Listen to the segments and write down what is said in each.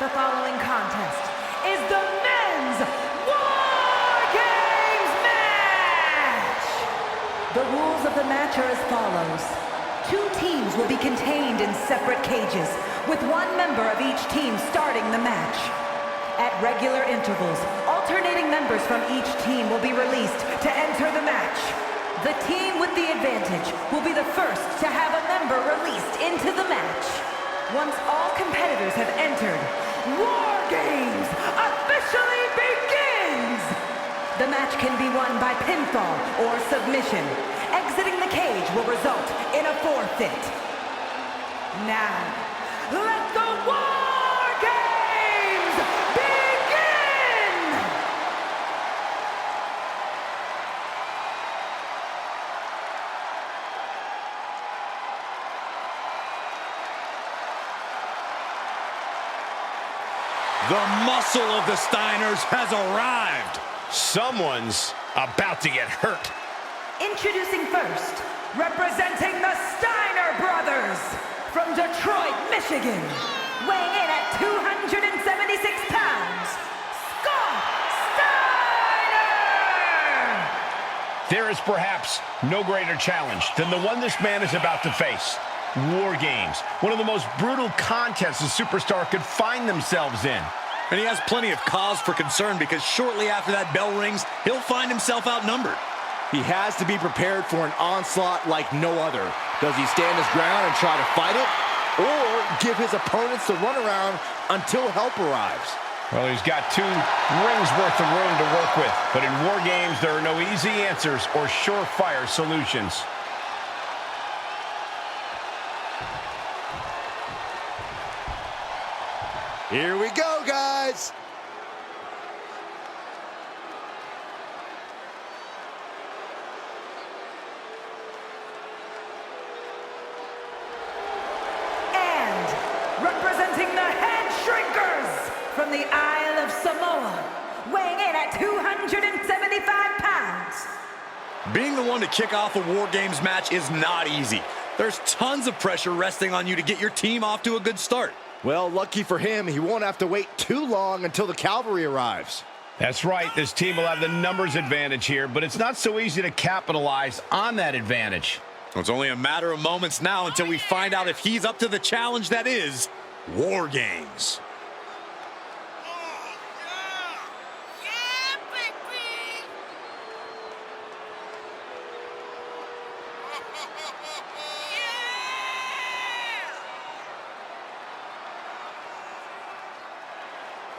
the following contest is the men's Wargames match! The rules of the match are as follows. 2 teams will be contained in separate cages, with 1 member of each team starting the match. At regular intervals, alternating members from each team will be released to enter the match. The team with the advantage will be the first to have a member released into the match. Once all competitors have entered, Wargames officially begins! The match can be won by pinfall or submission. Exiting the cage will result in a forfeit. Now, let the Wargames begin! The muscle of the Steiners has arrived. Someone's about to get hurt. Introducing first, representing the Steiner brothers, from Detroit, Michigan, weighing in at 276 pounds, Scott Steiner! There is perhaps no greater challenge than the one this man is about to face. War Games, one of the most brutal contests a superstar could find themselves in. And he has plenty of cause for concern because shortly after that bell rings, he'll find himself outnumbered. He has to be prepared for an onslaught like no other. Does he stand his ground and try to fight it? Or give his opponents the runaround until help arrives? Well, he's got 2 rings worth of room to work with. But in War Games, there are no easy answers or surefire solutions. Here we go, guys. And representing the Head Shrinkers, from the Isle of Samoa, weighing in at 275 pounds. Being the one to kick off a War Games match is not easy. There's tons of pressure resting on you to get your team off to a good start. Well, lucky for him, he won't have to wait too long until the cavalry arrives. That's right. This team will have the numbers advantage here, but it's not so easy to capitalize on that advantage. Well, it's only a matter of moments now until we find out if he's up to the challenge that is War Games.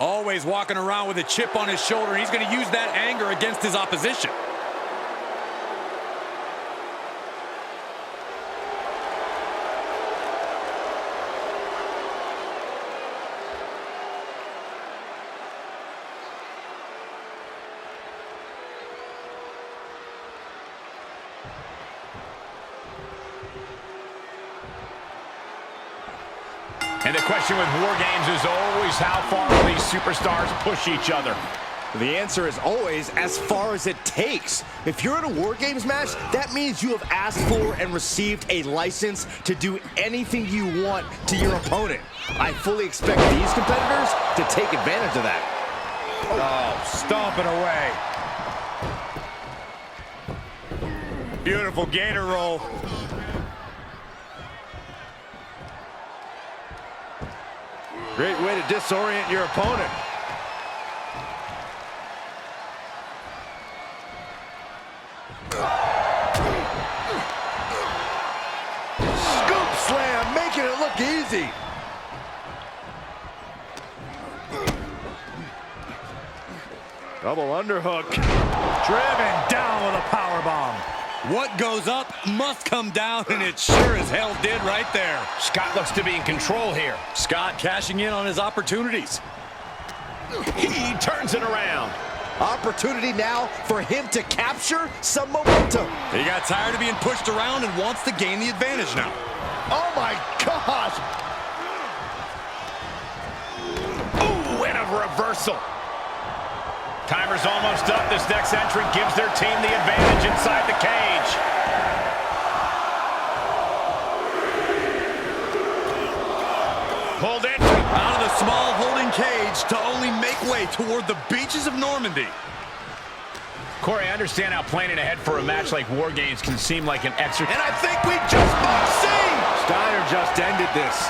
Always walking around with a chip on his shoulder. He's going to use that anger against his opposition. And the question with War Games is always how far will these superstars push each other? The answer is always as far as it takes. If you're in a War Games match, that means you have asked for and received a license to do anything you want to your opponent. I fully expect these competitors to take advantage of that. Oh, stomping away. Beautiful gator roll. Great way to disorient your opponent. Scoop slam, making it look easy. Double underhook. Driven down with a powerbomb. What goes up must come down, and it sure as hell did right there. Scott looks to be in control here. Scott cashing in on his opportunities. He turns it around. Opportunity now for him to capture some momentum. He got tired of being pushed around and wants to gain the advantage now. Oh my gosh! Ooh, and a reversal. Timer's almost up. This next entrant gives their team the advantage inside the cage. Pulled in. Out of the small holding cage. make way toward the beaches of Normandy. Corey, I understand how planning ahead for a match like War Games can seem like an exercise. And I think we just might see. Steiner just ended this.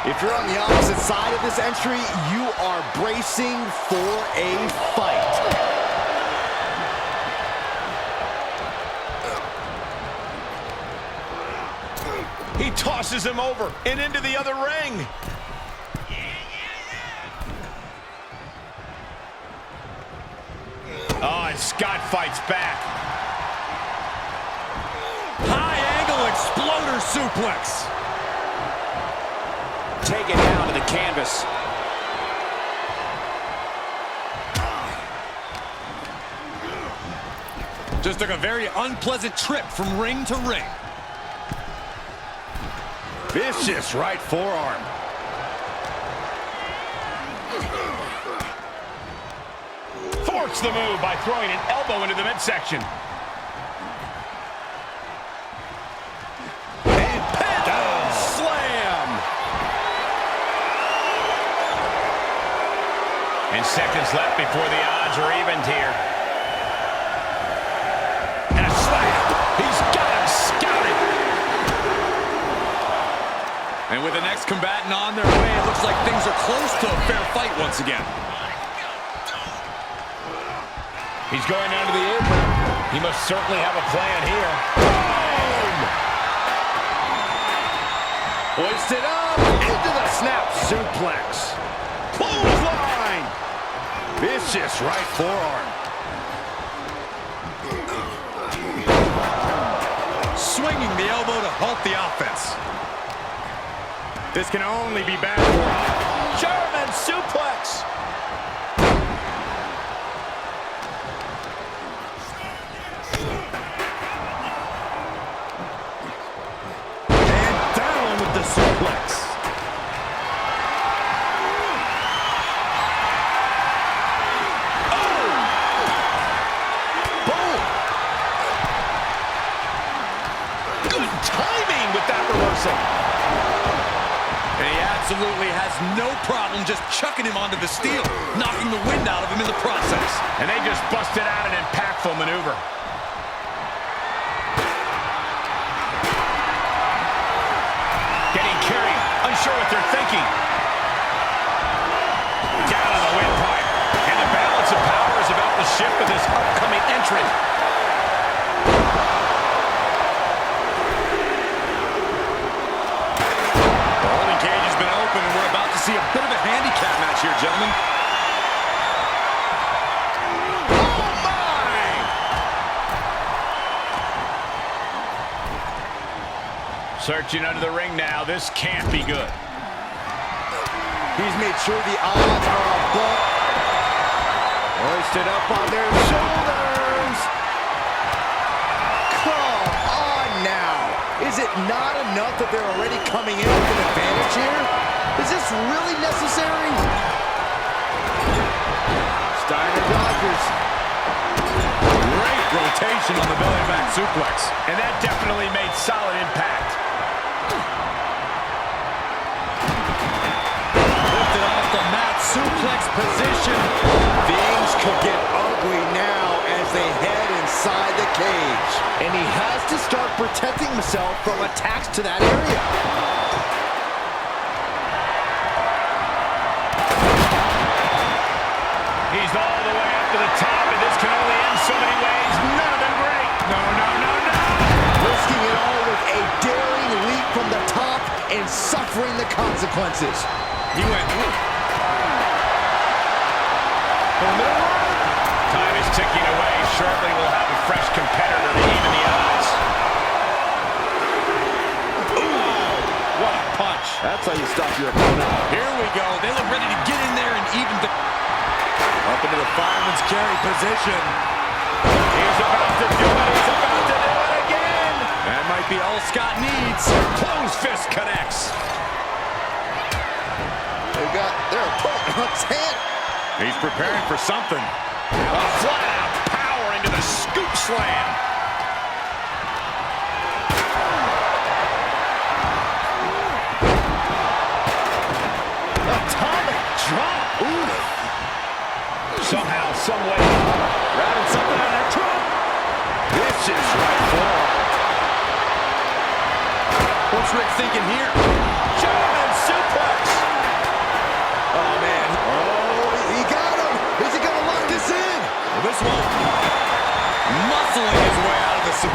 If you're on the opposite side of this entry, you are bracing for a fight. He tosses him over and into the other ring. Oh, and Scott fights back. High angle exploder suplex. Taken down to the canvas. Just took a very unpleasant trip from ring to ring. Vicious right forearm. Forks the move by throwing an elbow into the midsection. And down slam. And seconds left before the odds are evened here. And a slam. He's got him scouted. And with the next combatant on their way, it looks like things are close to a fair fight once again. He's going down to the apron. He must certainly have a plan here. Boom! Hoisted up into the snap suplex. Clothesline. Vicious right forearm. Swinging the elbow to halt the offense. This can only be bad for him. German suplex. And down with the suplex. Oh! Boom! Good timing with that reversal. And he absolutely has no problem just chucking him onto the steel, knocking the wind out of him in the process. And they just busted out an impactful maneuver. Getting carried, unsure what they're thinking. Down on the windpipe. And the balance of power is about to shift with this upcoming entrant. And we're about to see a bit of a handicap match here, gentlemen. Oh, my! Searching under the ring now. This can't be good. He's made sure the odds are above. Hoisted up on their shoulders. Come on now. Is it not enough that they're already coming in with an advantage here? Is this really necessary? Steiner dodges. Great rotation on the belly back suplex. And that definitely made solid impact. Lifted off the mat, suplex position. Things could get ugly now as they head inside the cage. And he has to start protecting himself from attacks to that area. He's all the way up to the top, and this can only end so many ways. None of them great. No, no, no, no. Risking it all with a daring leap from the top and suffering the consequences. He went. Time is ticking away. Shortly we'll have a fresh competitor to even the odds. Ooh, what a punch. That's how you stop your opponent. Here we go. They look ready to get in there and even the... Up into the fireman's carry position. He's about to do it. He's about to do it again. That might be all Scott needs. Closed fist connects. They got their opponent on his hand. He's preparing for something. A flat-out power into the scoop slam. Atomic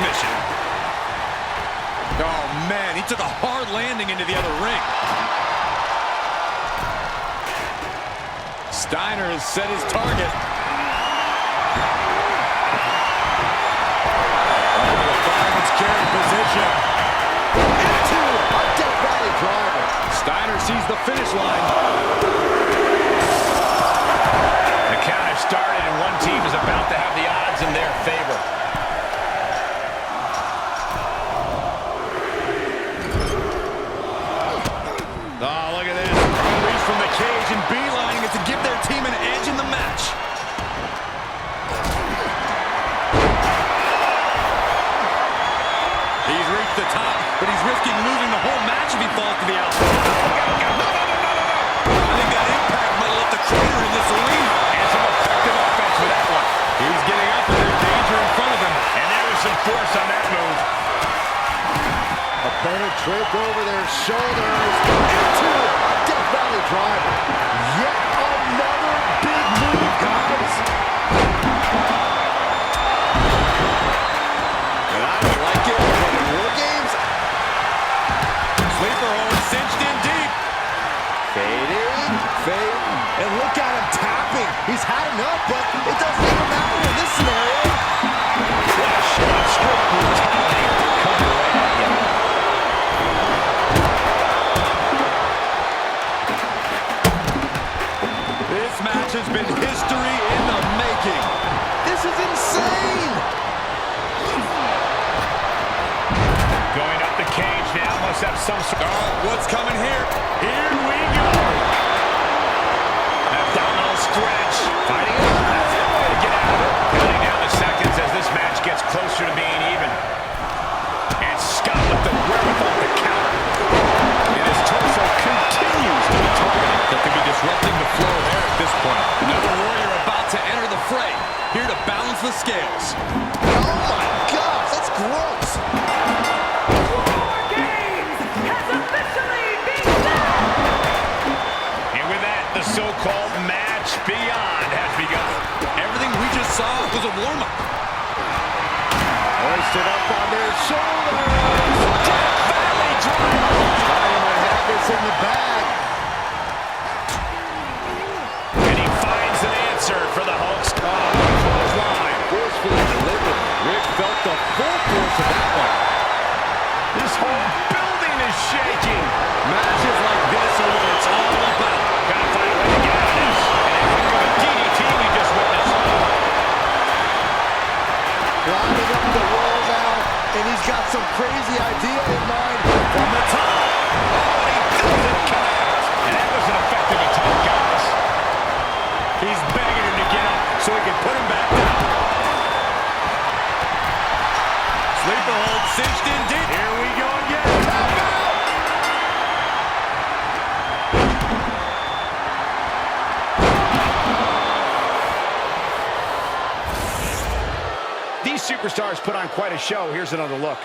submission. Oh, man, he took a hard landing into the other ring. Steiner has set his target. The fireman's carry position. Into a Death Valley driver. Steiner sees the finish line. The count has started, and one team is about to have the odds in their favor. Oh, look at this. Release from the cage and beelining it to give their team an edge in the match. He's reached the top, but he's risking losing the whole match if he falls to the outside. I think that impact might have left a crater in this arena. And some effective offense for that one. He's getting up, and there's danger in front of him. And there was some force on that move. Opponent draped over their shoulders. Into a Death Valley driver. Yet another big move, guys. And I don't like it, but in Wargames, sleeper hold cinched in deep. Fading, fading. And look at him tapping. He's had enough, but it doesn't even matter in this scenario. Flash of straight brutality. Coming right at you. This match has been history in the making. This is insane. Going up the cage now. Must have some sort of... Oh, what's coming here? Here we go. abdominal stretch. Fighting it. That's the way to get out of it. Counting down the seconds as this match gets closer to being even. And Scott with the wherewithal to counter. And his torso continues to be targeted. That could be disrupting the flow there at this point. Another warrior about to enter the fray. Here to balance the scales. Oh my gosh, that's gross. Wargames has officially begun! And with that, the so-called match beyond has begun. Everything we just saw was a warm-up. Hoisted up on their shoulders. Death Valley driver. Trying to have this in the bag. And he finds an answer for the Hulk's clothesline. Forcefully delivered. Rick felt the full force of that one. This whole building is shaking. Matches like this are what it's all about. Gotta find a way to get out of this. And a heck of a DDT we just witnessed. Climbing up the wall now, and he's got some crazy idea in mind from the top. Oh, and he doesn't connect. And that was an effective attack, guys. He's begging him to get up so he can put him back down. Sleeper hold cinched in deep. Here we go again. Tap out! These superstars put on quite a show. Here's another look.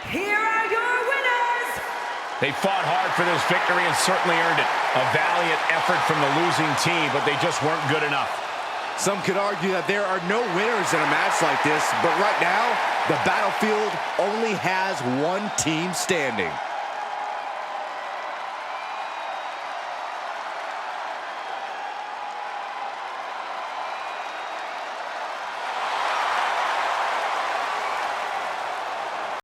Here are your winners! They fought hard for this victory and certainly earned it. A valiant effort from the losing team, but they just weren't good enough. Some could argue that there are no winners in a match like this, but right now, the battlefield only has one team standing.